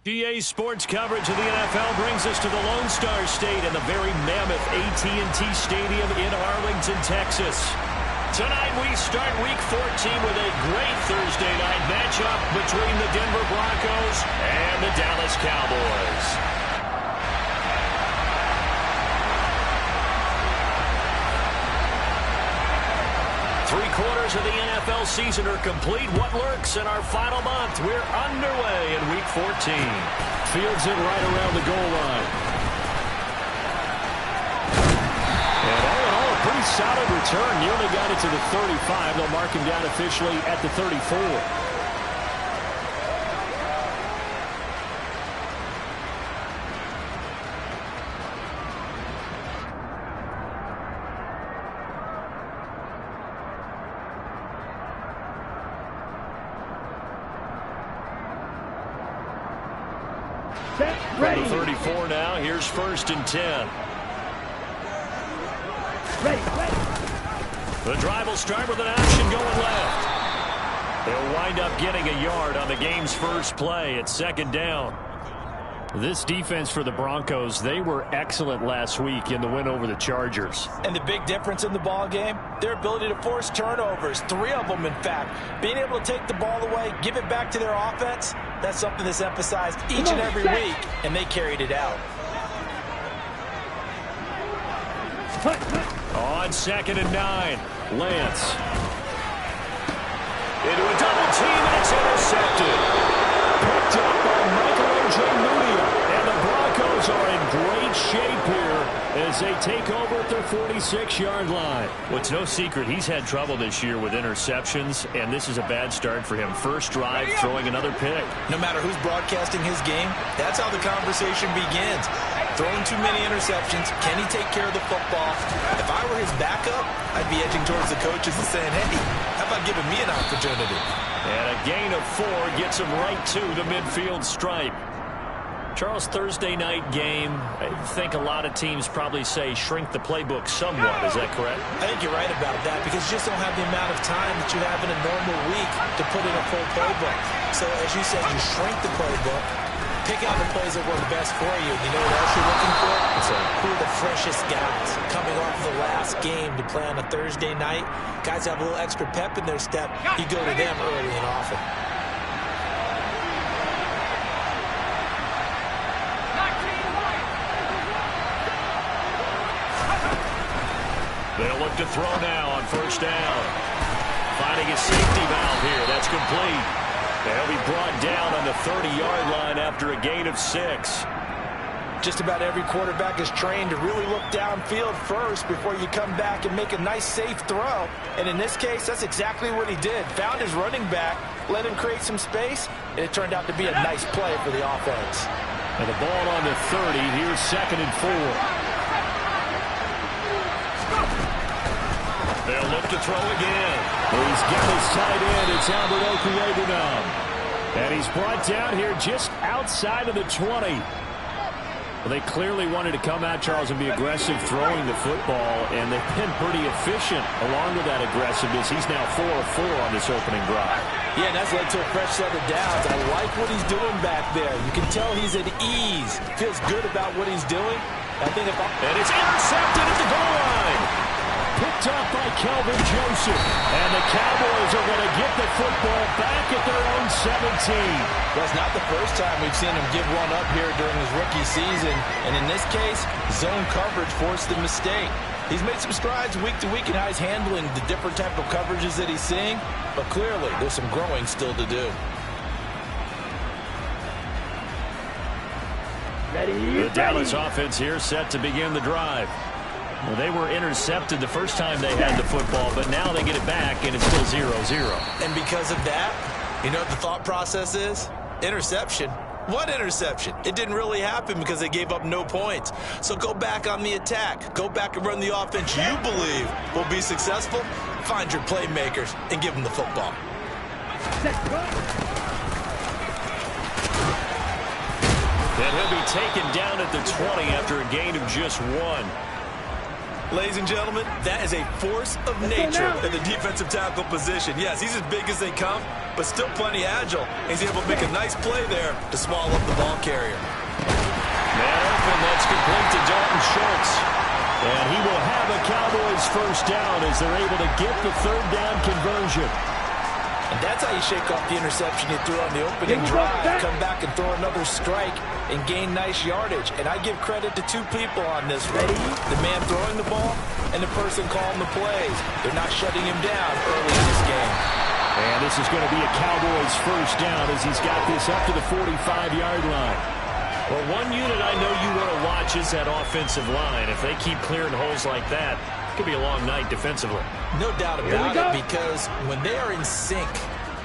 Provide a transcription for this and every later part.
EA Sports coverage of the NFL brings us to the Lone Star State and the very mammoth AT&T Stadium in Arlington, Texas. Tonight we start Week 14 with a great Thursday night matchup between the Denver Broncos and the Dallas Cowboys. Three-quarters of the NFL season are complete. What lurks in our final month? We're underway in Week 14. Fields it right around the goal line. And all in all, a pretty solid return. Nearly got it to the 35. They'll mark him down officially at the 34. Ready. 34 now. Here's 1st and 10. Ready. The drive will start with an option going left. They'll wind up getting a yard on the game's first play at 2nd down. This defense for the Broncos, they were excellent last week in the win over the Chargers. And the big difference in the ball game, their ability to force turnovers, 3 of them in fact. Being able to take the ball away, give it back to their offense, that's something that's emphasized each and every week, and they carried it out. On 2nd and 9, Lance. Into a double team, and it's intercepted. Picked up by Michael J. And the Broncos are in great shape here as they take over at their 46-yard line. Well, it's no secret he's had trouble this year with interceptions, and this is a bad start for him. First drive, throwing another pick. No matter who's broadcasting his game, that's how the conversation begins. Throwing too many interceptions. Can he take care of the football? If I were his backup, I'd be edging towards the coaches and saying, hey, how about giving me an opportunity? And a gain of 4 gets him right to the midfield stripe. Charles, Thursday night game, I think a lot of teams probably say shrink the playbook somewhat. Is that correct? I think you're right about that because you just don't have the amount of time that you have in a normal week to put in a full playbook. So as you said, you shrink the playbook, pick out the plays that work best for you. You know what else you're looking for? Who are the freshest guys coming off the last game to play on a Thursday night? Guys have a little extra pep in their step. You go to them early and often. They'll look to throw now on 1st down. Finding a safety valve here. That's complete. They'll be brought down on the 30-yard line after a gain of 6. Just about every quarterback is trained to really look downfield first before you come back and make a nice, safe throw. And in this case, that's exactly what he did. Found his running back, let him create some space, and it turned out to be a nice play for the offense. And the ball on the 30. Here's 2nd and 4. They'll look to throw again. He's got his tight end. It's Albert Okwuegbunam. And he's brought down here just outside of the 20. Well, they clearly wanted to come out, Charles, and be aggressive throwing the football, and they've been pretty efficient along with that aggressiveness. He's now 4 of 4 on this opening drive. Yeah, and that's led to a fresh set of downs. I like what he's doing back there. You can tell he's at ease. Feels good about what he's doing. And it's intercepted at the goal line. Picked up by Kelvin Joseph. And the Cowboys are going to get the football back at their own 17. Well, it's not the first time we've seen him give one up here during his rookie season. And in this case, zone coverage forced the mistake. He's made some strides week to week in how he's handling the different type of coverages that he's seeing. But clearly, there's some growing still to do. The Dallas offense here set to begin the drive. Well, they were intercepted the first time they had the football, but now they get it back, and it's still 0-0. And because of that, you know what the thought process is? Interception. What interception? It didn't really happen because they gave up no points. So go back on the attack. Go back and run the offense you believe will be successful. Find your playmakers and give them the football. And he'll be taken down at the 20 after a gain of just 1. Ladies and gentlemen, that is a force of nature in the defensive tackle position. Yes, he's as big as they come, but still plenty agile. He's able to make a nice play there to swallow up the ball carrier. Man open, that's complete to Dalton Schultz. And he will have a Cowboys first down as they're able to get the third down conversion. And that's how you shake off the interception you threw on the opening drive. Come back and throw another strike and gain nice yardage. And I give credit to two people on this one. The man throwing the ball and the person calling the plays. They're not shutting him down early in this game. And this is going to be a Cowboys first down as he's got this up to the 45-yard line. Well, one unit I know you want to watch is that offensive line. If they keep clearing holes like that, it could be a long night defensively. No doubt about it, because when they are in sync,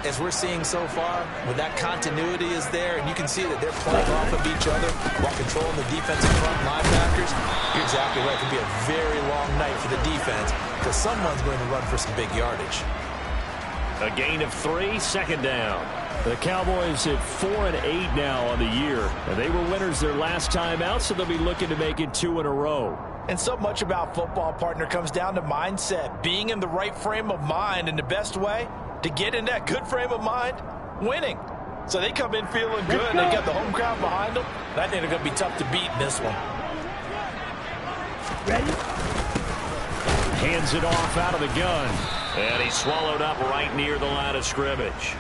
as we're seeing so far, when that continuity is there, and you can see that they're playing off of each other while controlling the defensive front linebackers, you're exactly right. It could be a very long night for the defense because someone's going to run for some big yardage. A gain of 3, second down. The Cowboys at 4-8 now on the year. And they were winners their last time out, so they'll be looking to make it 2 in a row. And so much about football, partner, comes down to mindset. Being in the right frame of mind, and the best way to get in that good frame of mind, winning. So they come in feeling good. They got the home crowd behind them. I think they're going to be tough to beat in this one. Ready? Hands it off out of the gun. And he's swallowed up right near the line of scrimmage.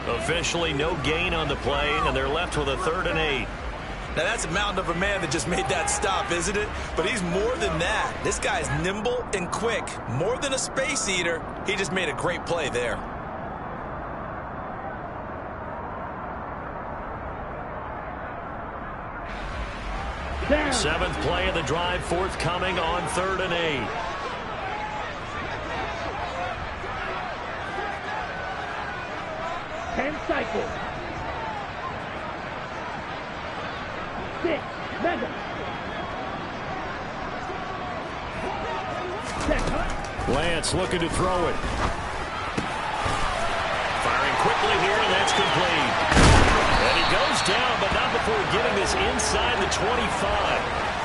Officially no gain on the play, and they're left with a 3rd and 8. Now, that's a mountain of a man that just made that stop, isn't it? But he's more than that. This guy's nimble and quick. More than a space eater, he just made a great play there. Down. 7th play of the drive, forthcoming on 3rd and 8. Cycle. 6, mega. Lance looking to throw it. Firing quickly here, and that's complete. And he goes down, but not before getting this inside the 25.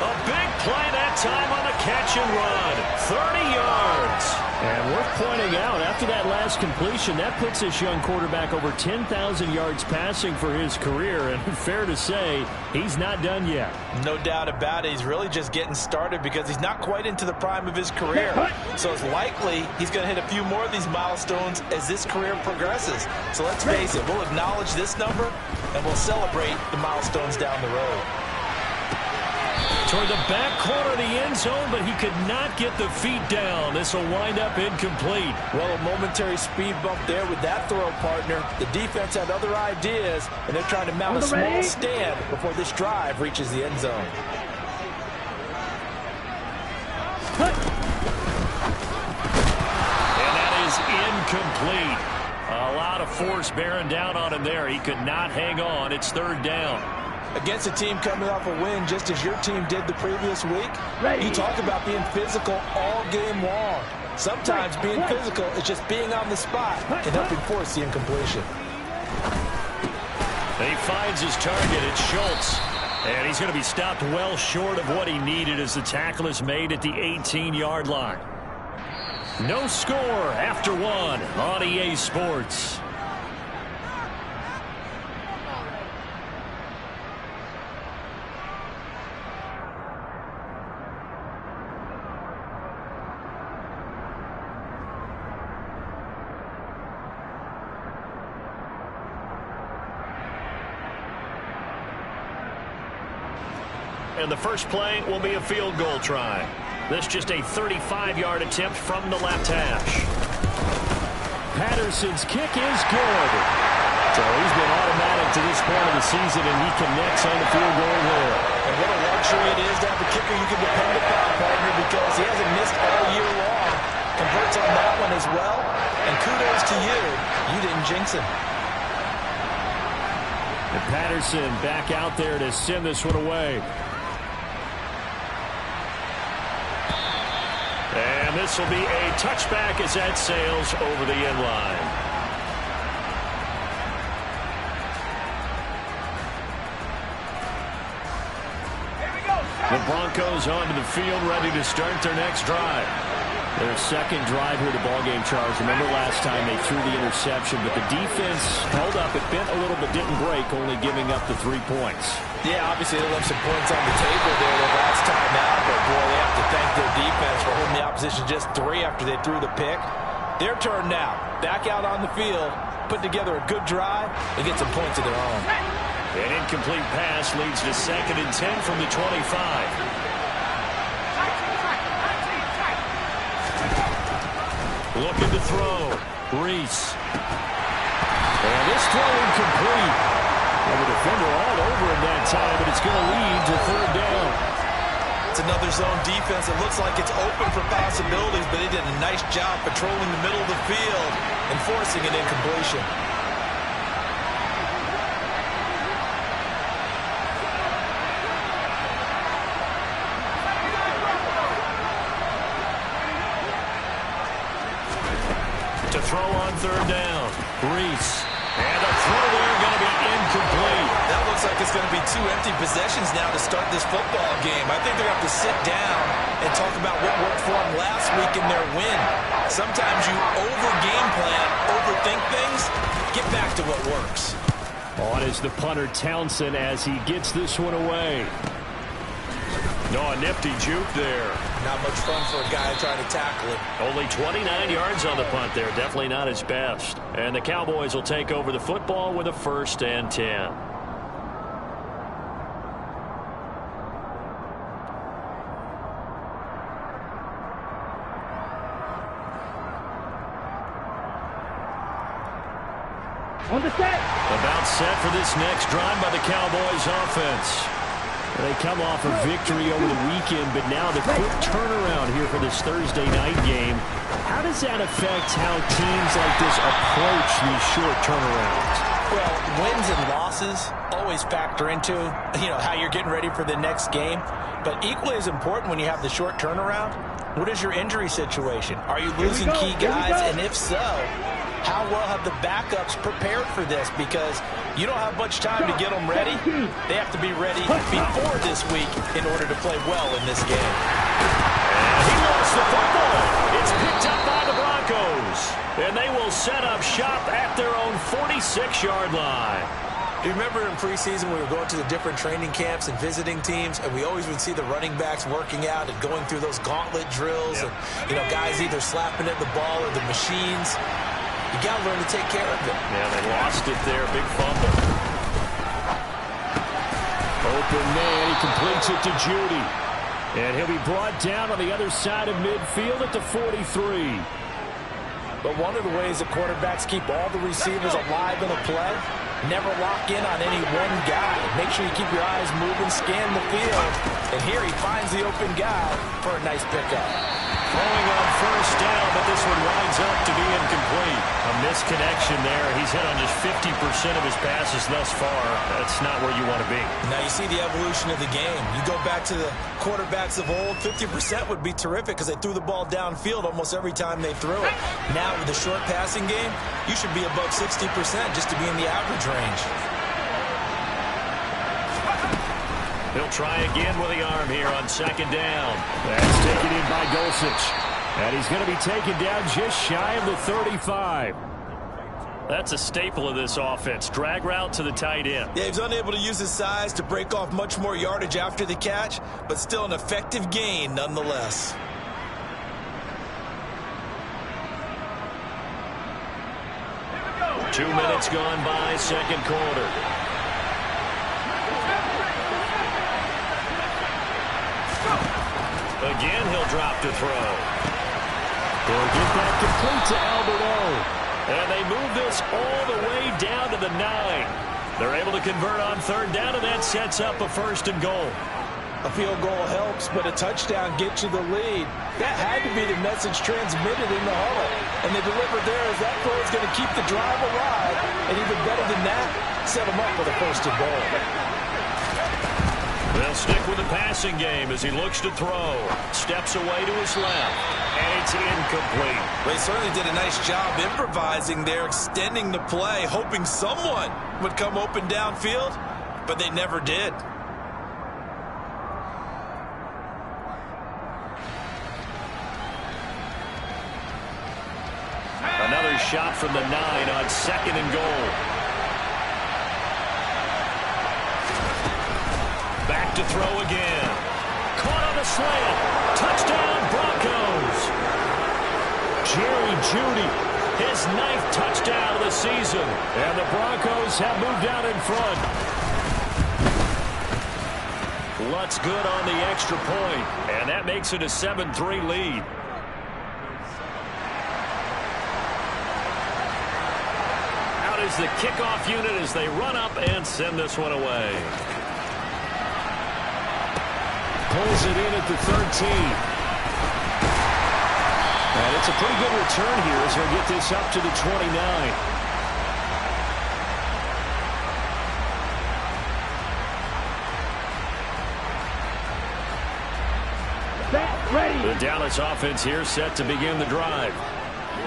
A big play that time on the catch and run. 30 yards. And worth pointing out, after that last completion, that puts this young quarterback over 10,000 yards passing for his career. And fair to say, he's not done yet. No doubt about it. He's really just getting started because he's not quite into the prime of his career. So it's likely he's going to hit a few more of these milestones as this career progresses. So let's face it, we'll acknowledge this number and we'll celebrate the milestones down the road. Toward the back corner of the end zone, but he could not get the feet down. This will wind up incomplete. Well, a momentary speed bump there with that throw, partner. The defense had other ideas, and they're trying to mount a small stand before this drive reaches the end zone. And that is incomplete. A lot of force bearing down on him there. He could not hang on. It's 3rd down. Against a team coming off a win just as your team did the previous week, you talk about being physical all game long. Sometimes being physical is just being on the spot and helping force the incompletion. And he finds his target. It's Schultz. And he's going to be stopped well short of what he needed as the tackle is made at the 18-yard line. No score after 1 on EA Sports. And the first play will be a field goal try. This just a 35-yard attempt from the left hash. Patterson's kick is good. So he's been automatic to this point of the season, and he connects on the field goal there. And what a luxury it is to have a kicker you can depend upon, partner, because he hasn't missed all year long. Converts on that one as well. And kudos to you. You didn't jinx him. And Patterson back out there to send this one away. And this will be a touchback as that sails over the end line. The Broncos onto the field, ready to start their next drive. Their second drive here of the ballgame, Charles. Remember last time they threw the interception, but the defense held up. It bent a little but didn't break, only giving up the 3 points. Yeah, obviously they left some points on the table there the last time out, but boy, they have to thank their defense for holding the opposition just 3 after they threw the pick. Their turn now. Back out on the field, put together a good drive, and get some points of their own. An incomplete pass leads to 2nd and 10 from the 25. Looking to throw. Reese. And this throw incomplete. And the defender all over him that time, but it's going to lead to 3rd down. It's another zone defense. It looks like it's open for possibilities, but they did a nice job patrolling the middle of the field and forcing an incompletion. To throw on 3rd down. Reese. And a throw there going to be incomplete. That looks like it's going to be 2 empty possessions now to start this football game. I think they're going to have to sit down and talk about what worked for them last week in their win. Sometimes you over-game plan, overthink things. Get back to what works. On is the punter Townsend as he gets this one away. No, a nifty juke there. Not much fun for a guy trying to tackle it. Only 29 yards on the punt there. Definitely not his best. And the Cowboys will take over the football with a 1st and 10. On the set. About set for this next drive by the Cowboys offense. They come off a victory over the weekend, but now the quick turnaround here for this Thursday night game. How does that affect how teams like this approach these short turnarounds? Well, wins and losses always factor into, how you're getting ready for the next game. But equally as important when you have the short turnaround, what is your injury situation? Are you losing key guys? And if so, how well have the backups prepared for this? Because you don't have much time to get them ready. They have to be ready before this week in order to play well in this game. And he lost the football. It's picked up by the Broncos. And they will set up shop at their own 46-yard line. You remember in preseason we were going to the different training camps and visiting teams, and we always would see the running backs working out and going through those gauntlet drills. Yep. And, guys either slapping at the ball or the machines. You got to learn to take care of it. Yeah, they lost it there. Big fumble. Open man. He completes it to Judy. And he'll be brought down on the other side of midfield at the 43. But one of the ways that quarterbacks keep all the receivers alive in a play, never lock in on any one guy. Make sure you keep your eyes moving, scan the field. And here he finds the open guy for a nice pickup. Throwing on 1st down, but this one winds up to be incomplete. A misconnection there. He's hit on just 50% of his passes thus far. That's not where you want to be. Now you see the evolution of the game. You go back to the quarterbacks of old, 50% would be terrific because they threw the ball downfield almost every time they threw it. Now with the short passing game, you should be above 60% just to be in the average range. He'll try again with the arm here on 2nd down. That's taken in by Dulcich. And he's going to be taken down just shy of the 35. That's a staple of this offense. Drag route to the tight end. Yeah, he's unable to use his size to break off much more yardage after the catch, but still an effective gain nonetheless. Two minutes gone by, 2nd quarter. Again, he'll drop to throw. They'll get that complete to Albert O. And they move this all the way down to the 9. They're able to convert on 3rd down, and that sets up a 1st and goal. A field goal helps, but a touchdown gets you the lead. That had to be the message transmitted in the huddle. And they delivered there as that play is going to keep the drive alive. And even better than that, set them up for the 1st and goal. They'll stick with the passing game as he looks to throw. Steps away to his left. And it's incomplete. They certainly did a nice job improvising there, extending the play, hoping someone would come open downfield, but they never did. Another shot from the 9 on 2nd and goal. Back to throw again. Caught on the slant. Touchdown, Broncos. Jerry Jeudy, his 9th touchdown of the season. And the Broncos have moved out in front. Lutz good on the extra point, and that makes it a 7-3 lead. Out is the kickoff unit as they run up and send this one away. Pulls it in at the 13. And it's a pretty good return here as he'll get this up to the 29. The Dallas offense here set to begin the drive.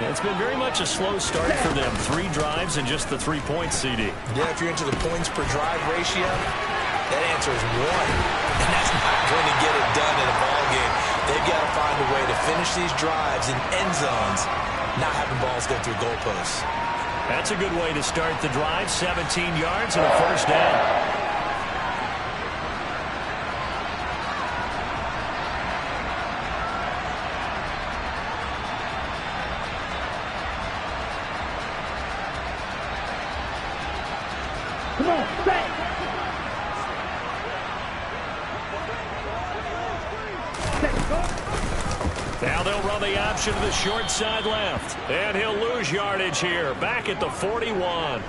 It's been very much a slow start for them. 3 drives and just the 3 points, CD. Yeah, if you're into the points per drive ratio, that answer is 1. And that's not going to get it done in a ball game. They've got to find a way to finish these drives in end zones, not having balls go through goalposts. That's a good way to start the drive. 17 yards and a first down. Come on, back. Now they'll run the option to the short side left. And he'll lose yardage here. Back at the 41.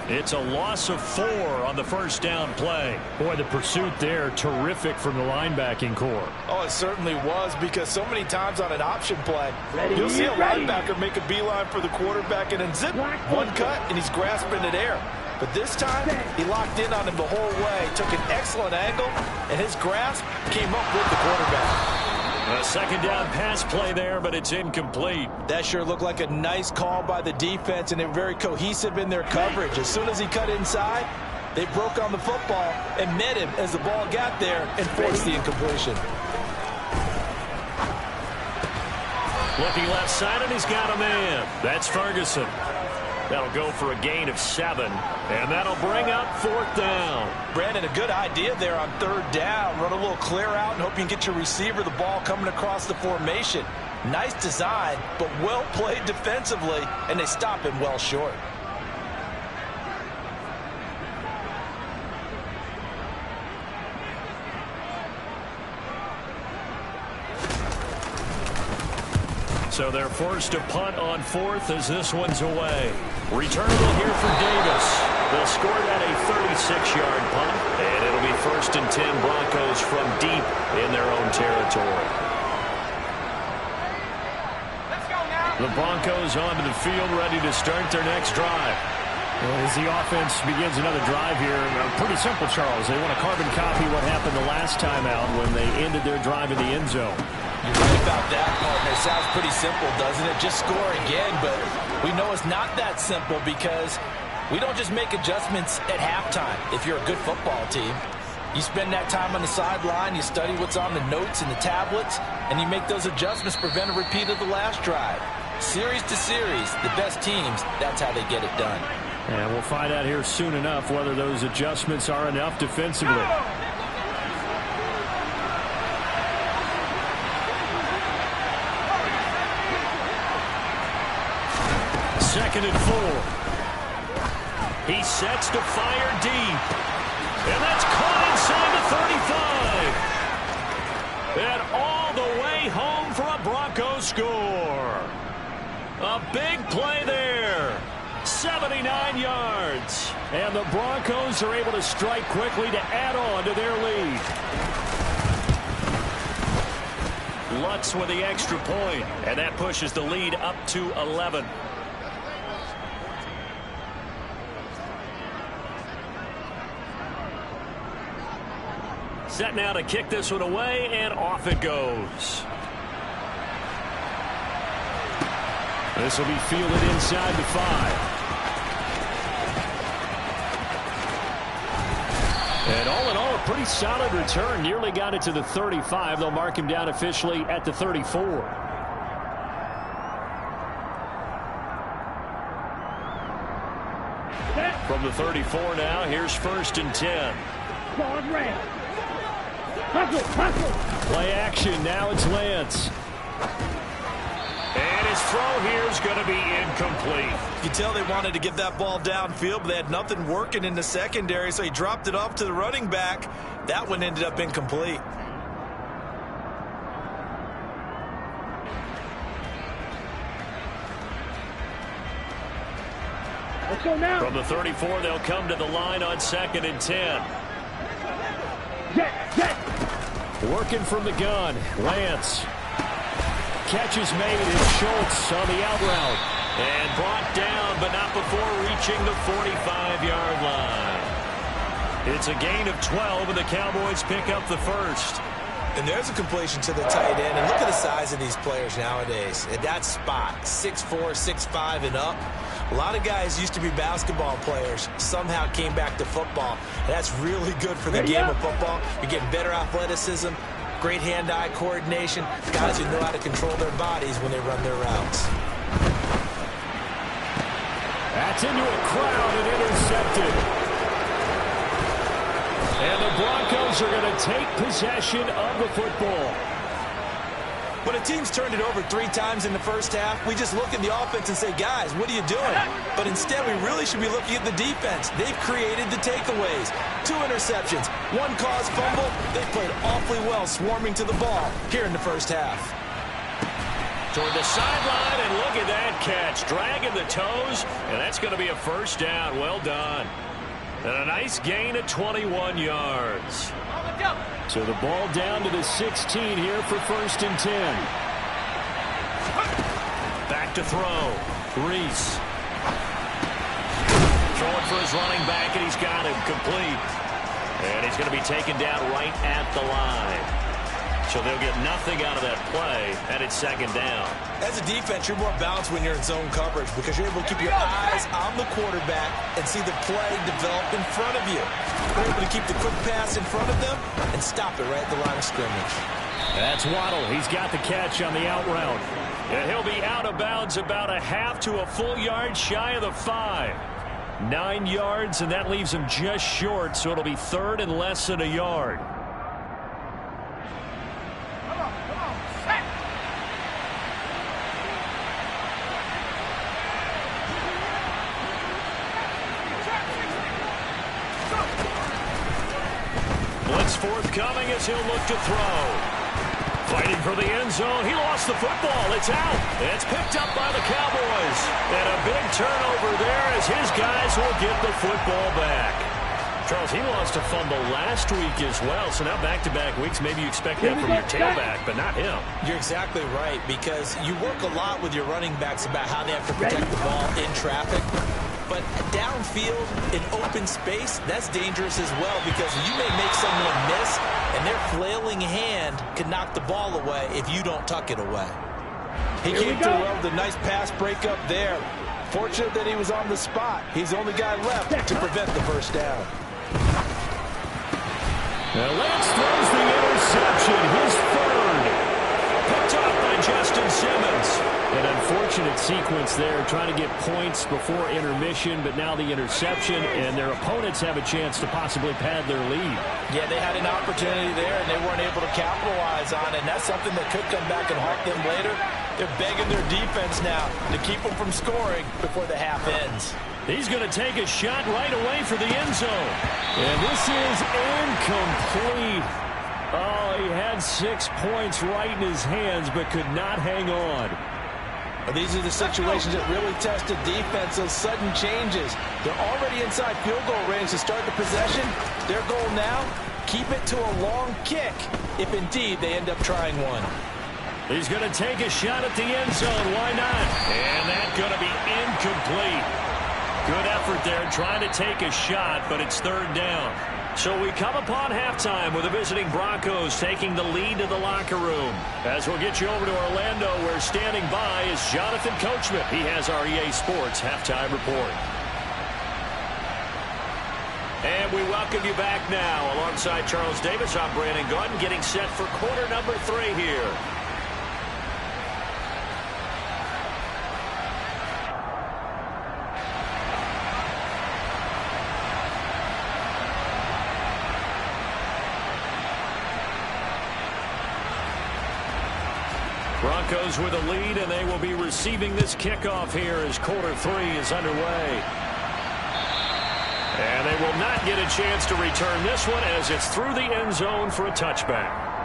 It's a loss of 4 on the first down play. Boy, the pursuit there, terrific from the linebacking core. Oh, it certainly was, because so many times on an option play, you'll see a linebacker make a beeline for the quarterback and then zip, one cut, and he's grasping it air. But this time, he locked in on him the whole way, took an excellent angle, and his grasp came up with the quarterback. A second down pass play there, but it's incomplete. That sure looked like a nice call by the defense, and they were very cohesive in their coverage. As soon as he cut inside, they broke on the football and met him as the ball got there and forced the incompletion. Looking left side, and he's got a man. That's Ferguson. That'll go for a gain of 7, and that'll bring up 4th down. Brandon, a good idea there on 3rd down. Run a little clear out and hope you can get your receiver the ball coming across the formation. Nice design, but well played defensively, and they stop him well short. So they're forced to punt on 4th as this one's away. Returnable here for Davis. They'll score that a 36-yard punt, and it'll be 1st and 10 Broncos from deep in their own territory. Let's go now. The Broncos onto the field, ready to start their next drive. As the offense begins another drive here, pretty simple, Charles. They want to carbon copy what happened the last time out when they ended their drive in the end zone. You're right about that, partner. It sounds pretty simple, doesn't it? Just score again, but we know it's not that simple because we don't just make adjustments at halftime. If you're a good football team, you spend that time on the sideline, you study what's on the notes and the tablets, and you make those adjustments, prevent a repeat of the last drive. Series to series, the best teams, that's how they get it done. And we'll find out here soon enough whether those adjustments are enough defensively. Second and 4. He sets to fire deep. And that's caught inside the 35. And all the way home for a Broncos score. A big play there. 79 yards. And the Broncos are able to strike quickly to add on to their lead. Lutz with the extra point. And that pushes the lead up to 11. Set now to kick this one away, and off it goes. This will be fielded inside the 5. And all in all, a pretty solid return. Nearly got it to the 35. They'll mark him down officially at the 34. From the 34 now, here's 1st and 10. Play action, now it's Lance. And his throw here is going to be incomplete. You can tell they wanted to get that ball downfield, but they had nothing working in the secondary, so he dropped it off to the running back. That one ended up incomplete. Let's go now. From the 34, they'll come to the line on 2nd and 10. Jet. Working from the gun, Lance. Catch is made as Schultz on the out route. And brought down, but not before reaching the 45-yard line. It's a gain of 12, and the Cowboys pick up the first. And there's a completion to the tight end. And look at the size of these players nowadays. At that spot, 6'4", 6'5", and up. A lot of guys used to be basketball players, somehow came back to football. And that's really good for the game of football. You're getting better athleticism, great hand-eye coordination, guys who know how to control their bodies when they run their routes. That's into a crowd and intercepted. And the Broncos are going to take possession of the football. When a team's turned it over 3 times in the first half, we just look at the offense and say, guys, what are you doing? But instead, we really should be looking at the defense. They've created the takeaways. 2 interceptions, 1 caused fumble. They played awfully well swarming to the ball here in the first half. Toward the sideline, and look at that catch. Dragging the toes, and that's going to be a first down. Well done. And a nice gain of 21 yards. So the ball down to the 16 here for 1st and 10. Back to throw. Reese. Throwing for his running back, and he's got him complete. And he's going to be taken down right at the line. So they'll get nothing out of that play, and it's 2nd down. As a defense, you're more balanced when you're in zone coverage because you're able to keep your eyes on the quarterback and see the play develop in front of you. You're able to keep the quick pass in front of them and stop it right at the line of scrimmage. That's Waddle. He's got the catch on the out route. And he'll be out of bounds about a half to a full yard shy of the 5. 9 yards, and that leaves him just short, so it'll be 3rd and less than a yard. Forthcoming as he'll look to throw. Fighting for the end zone. He lost the football. It's out. It's picked up by the Cowboys. And a big turnover there as his guys will get the football back. Charles, he lost a fumble last week as well. So now back-to-back weeks, maybe you expect that from your tailback, but not him. You're exactly right because you work a lot with your running backs about how they have to protect the ball in traffic. But downfield, in open space, that's dangerous as well because you may make someone miss, and their flailing hand can knock the ball away if you don't tuck it away. He came through well with a nice pass breakup there. Fortunate that he was on the spot. He's the only guy left to prevent the first down. Now Lance throws the interception, his 3rd. Picked off by Justin Simmons. An unfortunate sequence there, trying to get points before intermission, but now the interception, and their opponents have a chance to possibly pad their lead. Yeah, they had an opportunity there, and they weren't able to capitalize on it, and that's something that could come back and haunt them later. They're begging their defense now to keep them from scoring before the half ends. He's going to take a shot right away for the end zone. And this is incomplete. Oh, he had 6 points right in his hands, but could not hang on. These are the situations that really test the defense, those sudden changes. They're already inside field goal range to start the possession. Their goal now, keep it to a long kick, if indeed they end up trying one. He's going to take a shot at the end zone. Why not? And that's going to be incomplete. Good effort there trying to take a shot, but it's 3rd down. So we come upon halftime with the visiting Broncos taking the lead to the locker room. As we'll get you over to Orlando, where standing by is Jonathan Coachman. He has our EA Sports halftime report. And we welcome you back now. Alongside Charles Davis, I'm Brandon Gaudin, getting set for quarter number 3 here. Broncos with a lead, and they will be receiving this kickoff here as quarter 3 is underway. And they will not get a chance to return this one as it's through the end zone for a touchback.